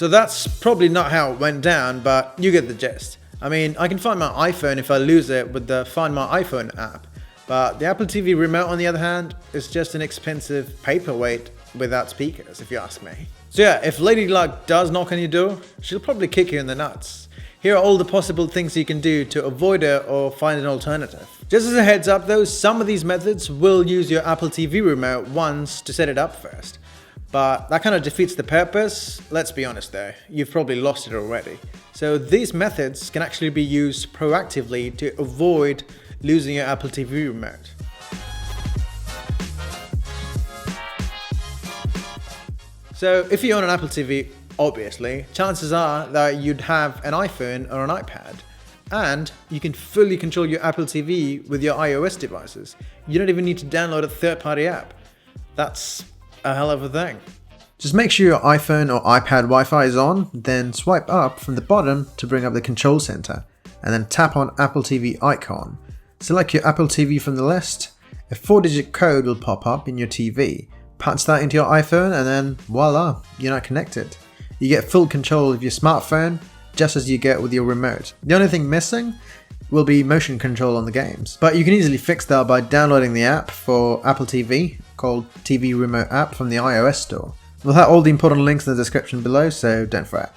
So that's probably not how it went down, but you get the gist. I mean, I can find my iPhone if I lose it with the Find My iPhone app, but the Apple TV remote on the other hand is just an expensive paperweight without speakers, if you ask me. So yeah, if Lady Luck does knock on your door, she'll probably kick you in the nuts. Here are all the possible things you can do to avoid her or find an alternative. Just as a heads up though, some of these methods will use your Apple TV remote once to set it up first. But that kind of defeats the purpose. Let's be honest though, you've probably lost it already. So these methods can actually be used proactively to avoid losing your Apple TV remote. So if you own an Apple TV, obviously, chances are that you'd have an iPhone or an iPad. And you can fully control your Apple TV with your iOS devices. You don't even need to download a third-party app. That's a hell of a thing. Just make sure your iPhone or iPad Wi-Fi is on, then swipe up from the bottom to bring up the control center, and then tap on Apple TV icon. Select your Apple TV from the list. A 4-digit code will pop up in your TV. Punch that into your iPhone and then voila, you're now connected. You get full control of your smartphone, just as you get with your remote. The only thing missing will be motion control on the games. But you can easily fix that by downloading the app for Apple TV called TV Remote app from the iOS store. We'll have all the important links in the description below, so don't fret.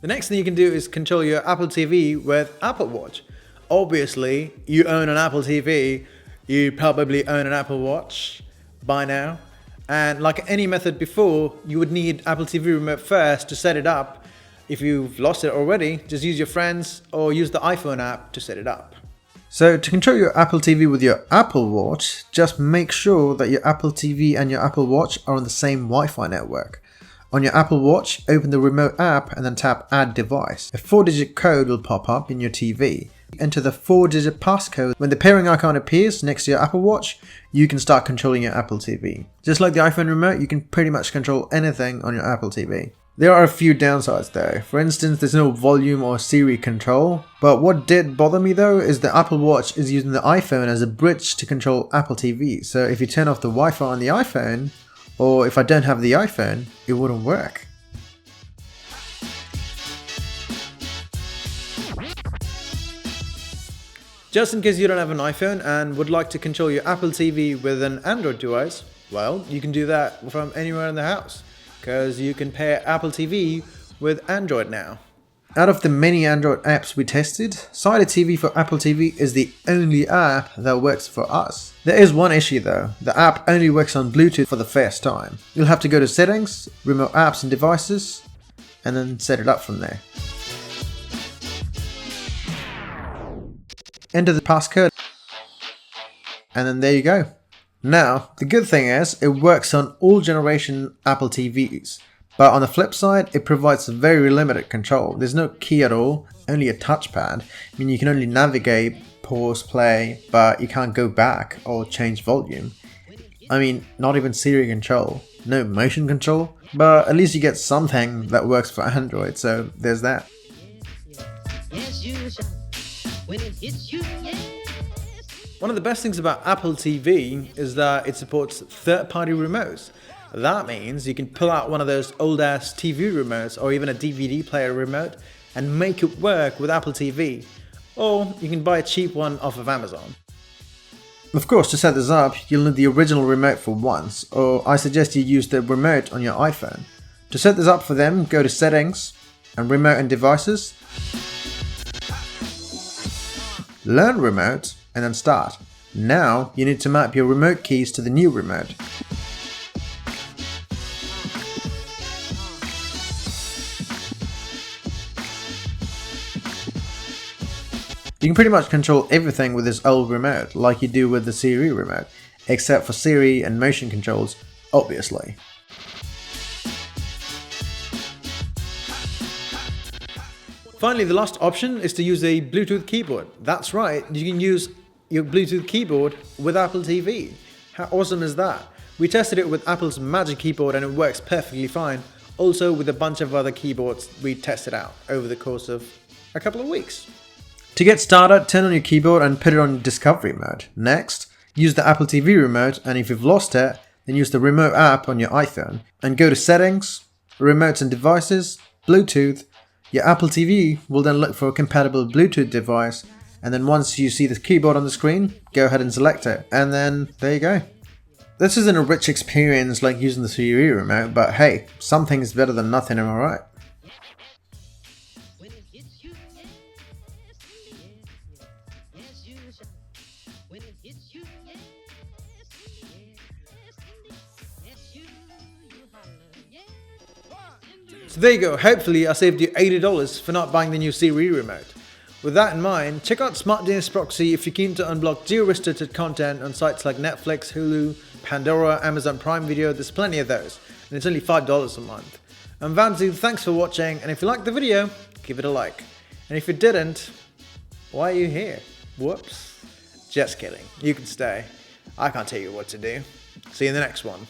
The next thing you can do is control your Apple TV with Apple Watch. Obviously, you own an Apple TV, you probably own an Apple Watch by now. And like any method before, you would need Apple TV remote first to set it up. If you've lost it already, just use your friends or use the iPhone app to set it up. So to control your Apple TV with your Apple Watch, just make sure that your Apple TV and your Apple Watch are on the same Wi-Fi network. On your Apple Watch, open the remote app and then tap Add Device. A 4-digit code will pop up in your TV. Enter the 4-digit passcode. When the pairing icon appears next to your Apple Watch, you can start controlling your Apple TV. Just like the iPhone remote, you can pretty much control anything on your Apple TV. There are a few downsides though. For instance, there's no volume or Siri control. But what did bother me though is the Apple Watch is using the iPhone as a bridge to control Apple TV. So if you turn off the Wi-Fi on the iPhone, or if I don't have the iPhone, it wouldn't work. Just in case you don't have an iPhone and would like to control your Apple TV with an Android device, well, you can do that from anywhere in the house, because you can pair Apple TV with Android now. Out of the many Android apps we tested, CiderTV for Apple TV is the only app that works for us. There is one issue though, the app only works on Bluetooth for the first time. You'll have to go to Settings, Remote Apps and Devices, and then set it up from there. Enter the passcode, and then there you go. Now, the good thing is, it works on all generation Apple TVs. But on the flip side, it provides very limited control. There's no key at all, only a touchpad. I mean, you can only navigate, pause, play, but you can't go back or change volume. I mean, not even Siri control, no motion control, but at least you get something that works for Android, so there's that. One of the best things about Apple TV is that it supports third-party remotes. That means you can pull out one of those old-ass TV remotes or even a DVD player remote and make it work with Apple TV. Or you can buy a cheap one off of Amazon. Of course, to set this up, you'll need the original remote for once, or I suggest you use the remote on your iPhone. To set this up for them, go to Settings and Remote and Devices, Learn Remote, and then Start. Now you need to map your remote keys to the new remote. You can pretty much control everything with this old remote, like you do with the Siri remote, except for Siri and motion controls, obviously. Finally, the last option is to use a Bluetooth keyboard. That's right, you can use your Bluetooth keyboard with Apple TV. How awesome is that? We tested it with Apple's Magic Keyboard and it works perfectly fine. Also with a bunch of other keyboards we tested out over the course of a couple of weeks. To get started, turn on your keyboard and put it on discovery mode. Next, use the Apple TV remote, and if you've lost it, then use the remote app on your iPhone and go to settings, remotes and devices, Bluetooth. Your Apple TV will then look for a compatible Bluetooth device, and then once you see the keyboard on the screen, go ahead and select it, and then there you go. This isn't a rich experience like using the TV remote, but hey, something is better than nothing, am I right? So there you go, hopefully I saved you $80 for not buying the new Siri remote. With that in mind, check out Smart DNS Proxy if you're keen to unblock geo-restricted content on sites like Netflix, Hulu, Pandora, Amazon Prime Video. There's plenty of those, and it's only $5 a month. I'm Vanzi, thanks for watching, and if you liked the video, give it a like. And if you didn't, why are you here? Whoops. Just kidding, you can stay. I can't tell you what to do. See you in the next one.